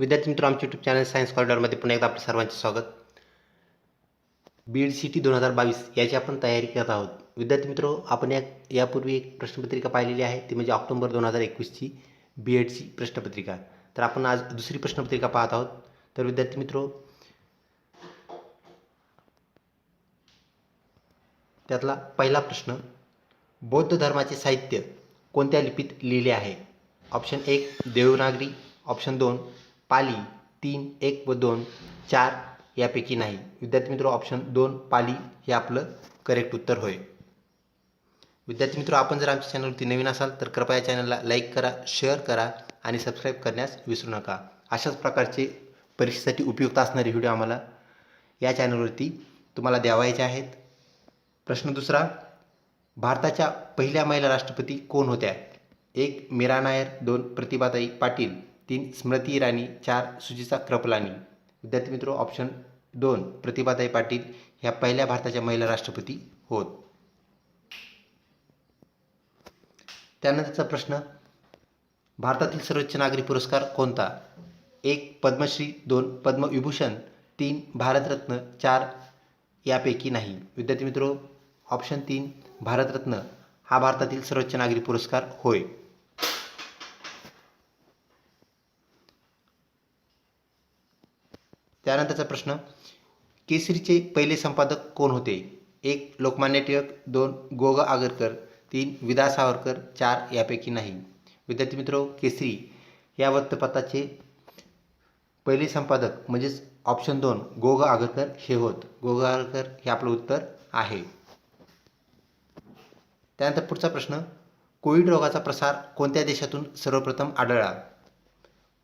विद्यार्थी मित्र, आमच्या यूट्यूब चॅनल सायन्स कॉरिडॉरमध्ये पुन्हा एकदा आपल्या सर्वांचे स्वागत. बीएड CT 2022 याची आपण तयारी करत आहोत. विद्यार्थी मित्र, आपण यापूर्वी एक प्रश्नपत्रिका पाहिलेली आहे, ती म्हणजे ऑक्टोबर 2021ची BEdची प्रश्नपत्रिका. तर आपण आज दुसरी प्रश्नपत्रिका पाहत आहोत. तर विद्यार्थी मित्र, त्यातला पहिला प्रश्न, बौद्ध धर्माचे साहित्य कोणत्या लिपीत लिहिले आहे? ऑप्शन 1 देवनागरी, ऑप्शन 2 पाली, 3 1 व 2, 4 यापैकी नाही. विद्यार्थी मित्र, ऑप्शन 2 पाली हे आपलं करेक्ट उत्तर होय. विद्यार्थी मित्र, आपण जर आमच्या चॅनलवरती नवीन असाल तर कृपया चॅनलला लाईक करा, शेअर करा आणि सबस्क्राईब करण्यास विसरू नका. अशाच प्रकारचे परीक्षेसाठी उपयुक्त असणारे व्हिडिओ आम्हाला या चॅनलवरती तुम्हाला द्यावायचे आहेत. प्रश्न दुसरा, भारताच्या पहिल्या महिला राष्ट्रपती कोण होत्या? 1 मीरा नायर, 2 प्रतिभाताई पाटील, 3 स्मृती इराणी, 4 सुचित्रा कृपलानी. विद्यार्थी मित्र, ऑप्शन 2 प्रतिभाताई पाटील ह्या पहिल्या भारताच्या महिला राष्ट्रपती होत. त्यानंतरचा प्रश्न, भारतातील सर्वोच्च नागरी पुरस्कार कोणता? 1 पद्मश्री, 2 पद्मविभूषण, 3 भारतरत्न, 4 यापैकी नाही. विद्यार्थी मित्र, ऑप्शन 3 भारतरत्न हा भारतातील सर्वोच्च नागरी पुरस्कार होय. त्यानंतरचा प्रश्न, केसरीचे पहिले संपादक कोण होते? 1 लोकमान्य टिळक, 2 गो. ग. आगरकर, 3 विदा सावरकर, 4 यापैकी नाही. विद्यार्थी मित्र, केसरी या वृत्तपत्राचे पहिले संपादक म्हणजेच ऑप्शन 2 गो. ग. आगरकर हे होत. गो. ग. आगरकर हे आपलं उत्तर आहे. त्यानंतर पुढचा प्रश्न, कोविड रोगाचा प्रसार कोणत्या देशातून सर्वप्रथम आढळला?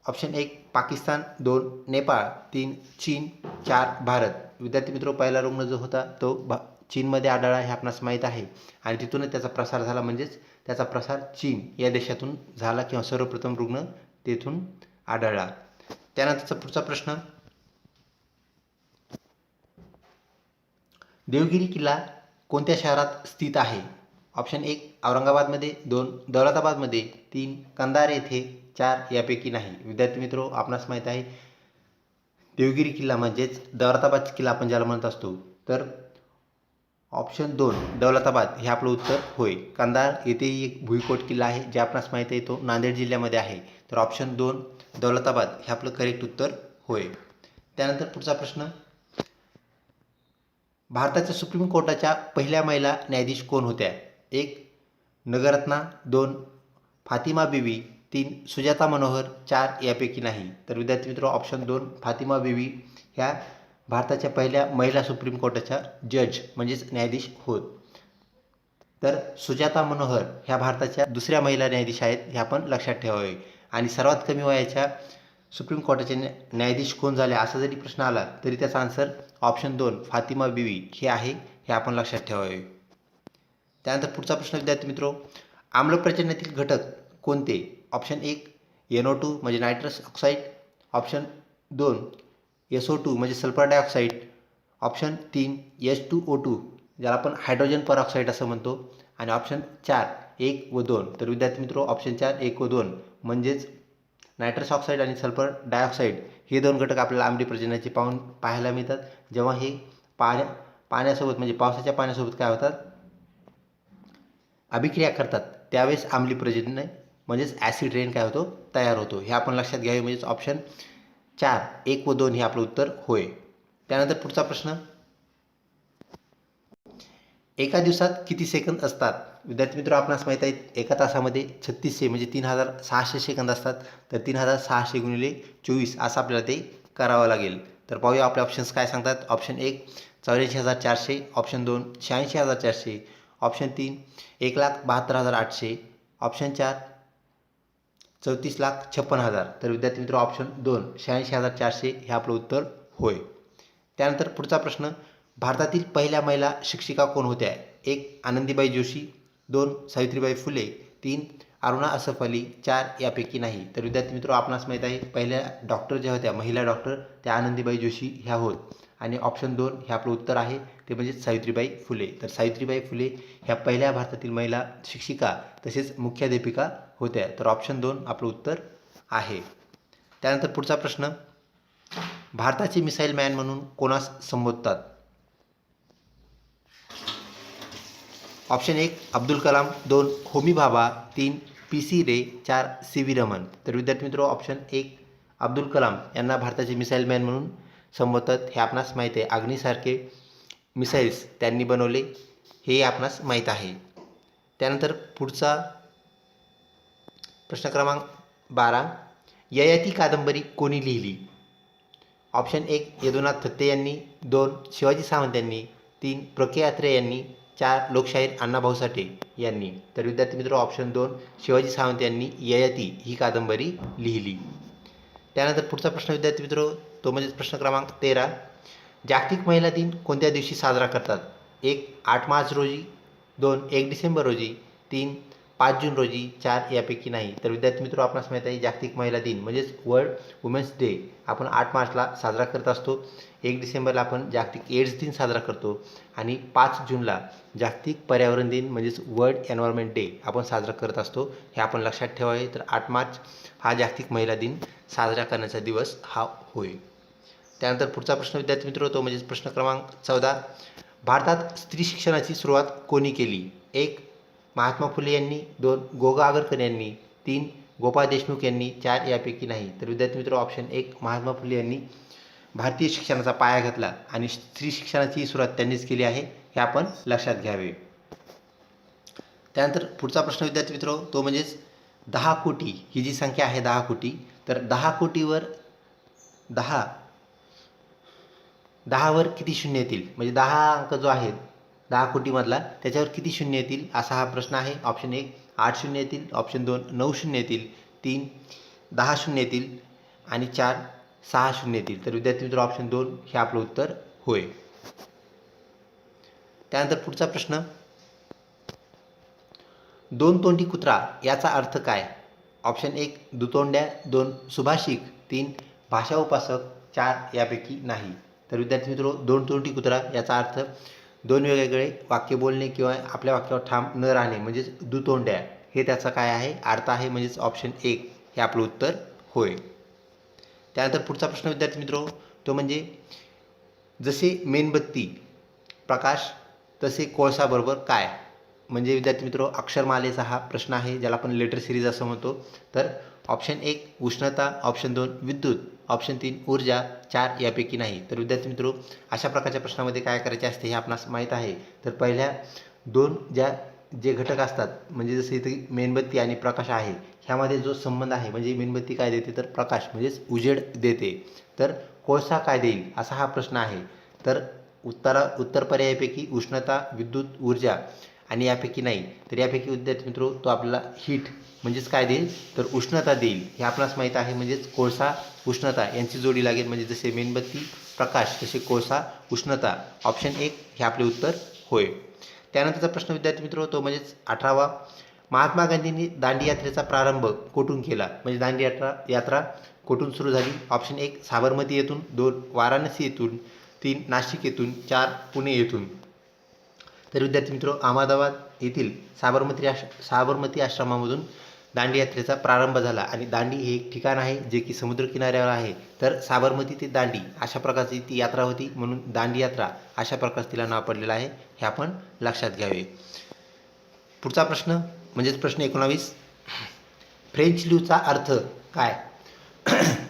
ऑप्शन 1 पाकिस्तान, 2 नेपाळ, 3 चीन, 4 भारत. विद्यार्थी मित्र, पहिला रुग्ण जो होता तो चीनमध्ये आढळला हे आपणास माहीत आहे आणि तिथूनच त्याचा प्रसार झाला, म्हणजेच त्याचा प्रसार चीन या देशातून झाला किंवा सर्वप्रथम रुग्ण तेथून आढळला. त्यानंतरचा पुढचा प्रश्न, देवगिरी किल्ला कोणत्या शहरात स्थित आहे? ऑप्शन 1 औरंगाबादमध्ये, 2 दौलताबादमध्ये, 3 कंधार येथे, 4 यापैकी नाही. विद्यार्थी मित्र, आपणास माहीत आहे देवगिरी किल्ला म्हणजेच दौलताबाद किल्ला आपण ज्याला म्हणत असतो, तर ऑप्शन 2 दौलताबाद हे आपलं उत्तर होय. कंधार येथेही एक भुईकोट किल्ला आहे जे आपणास माहीत आहे, तो नांदेड जिल्ह्यामध्ये आहे. तर ऑप्शन 2 दौलताबाद हे आपलं करेक्ट उत्तर होय. त्यानंतर पुढचा प्रश्न, भारताच्या सुप्रीम कोर्टाच्या पहिल्या महिला न्यायाधीश कोण होत्या? 1 नगरत्ना, 2 फातिमा बीवी, 3 सुजाता मनोहर, 4 यापैकी नाही. तर विद्यार्थी मित्र, ऑप्शन 2 फातिमा बीवी ह्या भारताच्या पहिल्या महिला सुप्रीम कोर्टाच्या जज म्हणजेच न्यायाधीश होत. तर सुजाता मनोहर ह्या भारताच्या दुसऱ्या महिला न्यायाधीश आहेत, हे आपण लक्षात ठेवावे. आणि सर्वात कमी वयाच्या सुप्रीम कोर्टाचे न्यायाधीश कोण झाले असा जरी प्रश्न आला तरी त्याचा आन्सर ऑप्शन 2 फातिमा बीवी हे आहे, हे आपण लक्षात ठेवावे. त्यानंतर पुढचा प्रश्न, विद्यार्थी मित्र, आम्लप्रचनातील घटक कोणते? ऑप्शन 1 NO2 म्हणजे नायट्रस ऑक्साईड, ऑप्शन 2 SO2 म्हणजे सल्फर डायऑक्साईड, ऑप्शन 3 H2O2 ज्याला आपण हायड्रोजन परऑक्साईड असं म्हणतो, आणि ऑप्शन 4 1 व 2. तर विद्यार्थी मित्र, ऑप्शन 4 1 व 2 म्हणजेच नायट्रस ऑक्साईड आणि सल्फर डायऑक्साईड हे दोन घटक आपल्याला आम्लीय प्रजननाचे पाहायला मिळतात जेव्हा हे पाण्यासोबत म्हणजे पावसाच्या पाण्यासोबत काय होतात, अभिक्रिया करतात, त्यावेळेस आम्लीय प्रजनन म्हणजेच ॲसिड रेन काय होतो, तयार होतो. हे आपण लक्षात घ्यावे. म्हणजेच ऑप्शन 4 1 व 2 हे आपलं उत्तर होय. त्यानंतर पुढचा प्रश्न, एका दिवसात किती सेकंद असतात? विद्यार्थी मित्र, आपणास माहीत आहे एका तासामध्ये 3600 म्हणजे 3600 सेकंद असतात. तर 3600 गुणिले 24 असं आपल्याला ते करावं लागेल. तर पाहूया आपले ऑप्शन्स काय सांगतात. Option 1 84,400, option 2 86,400, option 3 1,72,800, option 4 34,56,000. तर विद्यार्थी मित्र, ऑप्शन 2 86,400 हे आपलं उत्तर होय. त्यानंतर पुढचा प्रश्न, भारतातील पहिल्या महिला शिक्षिका कोण होत्या? 1 आनंदीबाई जोशी, 2 सावित्रीबाई फुले, 3 अरुणा असफ अली, 4 यापैकी नाही. तर विद्यार्थी मित्र, आपणास माहीत आहे पहिल्या डॉक्टर ज्या होत्या महिला डॉक्टर त्या आनंदीबाई जोशी ह्या होत, आणि ऑप्शन 2 हे आपलं उत्तर आहे, ते म्हणजे सावित्रीबाई फुले. तर सावित्रीबाई फुले ह्या पहिल्या भारतातील महिला शिक्षिका तसेच मुख्याध्यापिका होत्या. तर ऑप्शन 2 आपलं उत्तर आहे. त्यानंतर पुढचा प्रश्न, भारताचे मिसाईल मॅन म्हणून कोणास संबोधतात? ऑप्शन 1 अब्दुल कलाम, 2 होमी भाभा, 3 PC रे, 4 CV रमन. तर विद्यार्थी मित्र ऑप्शन 1 अब्दुल कलाम यांना भारताचे मिसाईल मॅन म्हणून संबोधतात. हे आपणास माहीत आहे. अग्नीसारखे मिसाईल्स त्यांनी बनवले हे आपणास माहीत आहे. त्यानंतर पुढचा प्रश्न क्रमांक 12, ययाती कादंबरी कोणी लिहिली? ऑप्शन 1 यदुनाथ थत्ते यांनी, 2 शिवाजी सावंत यांनी, 3 प्र के अत्रे यांनी, 4 लोकशाहीर अण्णाभाऊ साठे यांनी. तर विद्यार्थी मित्र ऑप्शन 2 शिवाजी सावंत यांनी ययाती ही कादंबरी लिहिली. त्यानंतर पुढचा प्रश्न विद्यार्थी मित्र तो म्हणजे प्रश्न क्रमांक 13, जागतिक महिला दिन कोणत्या दिवशी साजरा करतात? 1 8 मार्च रोजी, 2 1 डिसेंबर रोजी, 3 5 जून रोजी, 4 यापैकी नाही. तर विद्यार्थी मित्र आपणास माहीत आहे जागतिक महिला दिन म्हणजेच वर्ल्ड वुमेन्स डे आपण 8 मार्चला साजरा करत असतो. 1 डिसेंबरला आपण जागतिक एड्स दिन साजरा करतो आणि 5 जूनला जागतिक पर्यावरण दिन म्हणजेच वर्ल्ड एन्व्हायरमेंट डे आपण साजरा करत असतो. हे आपण लक्षात ठेवावे. तर 8 मार्च हा जागतिक महिला दिन साजरा करण्याचा दिवस हा होय. त्यानंतर पुढचा प्रश्न विद्यार्थी मित्र तो म्हणजे प्रश्न क्रमांक 14, भारतात स्त्री शिक्षणाची सुरुवात कोणी केली? 1 महात्मा फुले यांनी, 2 गोगा आगरकर यांनी, 3 गोपाळ देशमुख यांनी, 4 यापैकी नाही. तर विद्यार्थी मित्र ऑप्शन 1 महात्मा फुले यांनी भारतीय शिक्षणाचा पाया घातला आणि स्त्री शिक्षणाची सुरुवात त्यांनीच केली आहे हे आपण लक्षात घ्यावे. त्यानंतर पुढचा प्रश्न विद्यार्थी मित्र तो म्हणजेच 10 कोटी ही जी संख्या आहे 10 कोटी, तर 10 कोटीवर 10 वर किती शून्य येतील? म्हणजे 10 अंक जो आहे 10 कोटीमधला त्याच्यावर किती शून्य येतील असा हा प्रश्न आहे. ऑप्शन 1 8 शून्य येतील, ऑप्शन 2 9 शून्य येतील, 3 10 शून्य येतील आणि 4 6 शून्य येतील. तर विद्यार्थी मित्र ऑप्शन 2 हे आपलं उत्तर होय. त्यानंतर पुढचा प्रश्न, 2 तोंडी कुत्रा याचा अर्थ काय? ऑप्शन 1 दुतोंड्या, 2 सुभाषिक, 3 भाषा उपासक, 4 यापैकी नाही. तर विद्यार्थी मित्र 2 तोंडी कुत्रा याचा अर्थ 2 वेगवेगळे वाक्य बोलणे किंवा आपल्या वाक्यावर ठाम न राहणे म्हणजेच दुतोंड्या हे त्याचा काय आहे अर्थ आहे. म्हणजेच ऑप्शन 1 हे आपलं उत्तर होय. त्यानंतर पुढचा प्रश्न विद्यार्थी मित्र तो म्हणजे जसे मेणबत्ती प्रकाश तसे कोळसा बरोबर काय? म्हणजे विद्यार्थी मित्र अक्षरमालेचा हा प्रश्न आहे ज्याला आपण लेटर सिरीज असं म्हणतो. तर ऑप्शन 1 उष्णता, ऑप्शन 2 विद्युत, ऑप्शन 3 ऊर्जा, 4 यापैकी नाही. तर विद्यार्थी मित्र अशा प्रकारच्या प्रश्नामध्ये काय करायचे असते हे आपणास माहीत आहे. तर पहिल्या 2 जे घटक असतात म्हणजे जसे इथे मेणबत्ती आणि प्रकाश आहे ह्यामध्ये जो संबंध आहे म्हणजे मेणबत्ती काय देते तर प्रकाश म्हणजेच उजेड देते. तर कोळसा काय देईल असा हा प्रश्न आहे. तर उत्तर पर्यायापैकी उष्णता, विद्युत, ऊर्जा आणि यापैकी नाही. तर यापैकी विद्यार्थी मित्र तो आपल्याला हीट म्हणजेच काय देईल तर उष्णता देईल हे आपणास माहीत आहे. म्हणजेच कोळसा उष्णता यांची जोडी लागेल म्हणजे जसे मेणबत्ती प्रकाश तसे कोळसा उष्णता. ऑप्शन 1 हे आपले उत्तर होय. त्यानंतरचा प्रश्न विद्यार्थी मित्र तो म्हणजेच 18वा, महात्मा गांधींनी दांडी यात्रेचा प्रारंभ कोठून केला? म्हणजे दांडी यात्रा कोठून सुरू झाली? ऑप्शन 1 साबरमती येथून, 2 वाराणसी येथून, 3 नाशिक येथून, 4 पुणे येथून. तर विद्यार्थी मित्र अहमदाबाद येथील साबरमती आश्रमामधून दांडी यात्रेचा प्रारंभ झाला आणि दांडी हे एक ठिकाण आहे जे की समुद्रकिनाऱ्यावर आहे. तर साबरमती ते दांडी अशा प्रकारची ती यात्रा होती म्हणून दांडी यात्रा अशा प्रकारचं तिला नाव पडलेलं आहे हे आपण लक्षात घ्यावे. पुढचा प्रश्न म्हणजेच प्रश्न 19, फ्रेंच ल्यूचा अर्थ काय?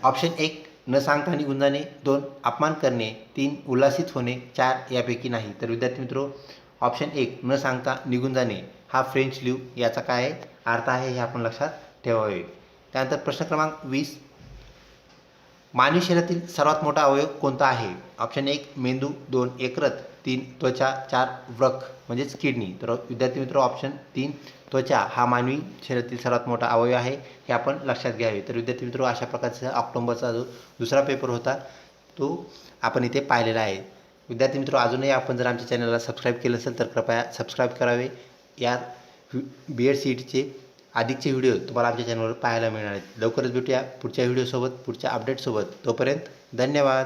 ऑप्शन 1 न सांगता निघून जाणे, 2 अपमान करणे, 3 उल्हासित होणे, 4 यापैकी नाही. तर विद्यार्थी मित्र ऑप्शन 1 न सांगता निघून जाणे हा फ्रेंच ल्यू याचा काय अर्थ आहे हे आपण लक्षात ठेवावे. त्यानंतर प्रश्न क्रमांक 20, मानवी शरीरातील सर्वात मोठा अवयव कोणता आहे? ऑप्शन 1 मेंदू, 2 यकृत, 3 त्वचा, 4 वृक्क म्हणजेच किडनी. तर विद्यार्थी मित्र ऑप्शन 3 त्वचा हा मानवी शरीरातील सर्वात मोठा अवयव आहे हे आपण लक्षात घ्यावे. तर विद्यार्थी मित्र अशा प्रकारचा ऑक्टोबरचा जो दुसरा पेपर होता तो आपण इथे पाहिलेला आहे. विद्यार्थी मित्र अजूनही आपण जर आमच्या चॅनलला सबस्क्राईब केलं असेल तर कृपया सबस्क्राईब करावे. या BEd CETचे अधिकचे व्हिडिओ तुम्हाला आमच्या चॅनलवर पाहायला मिळणार आहेत. लवकरच भेटूया पुढच्या व्हिडिओसोबत पुढच्या अपडेटसोबत. तोपर्यंत धन्यवाद.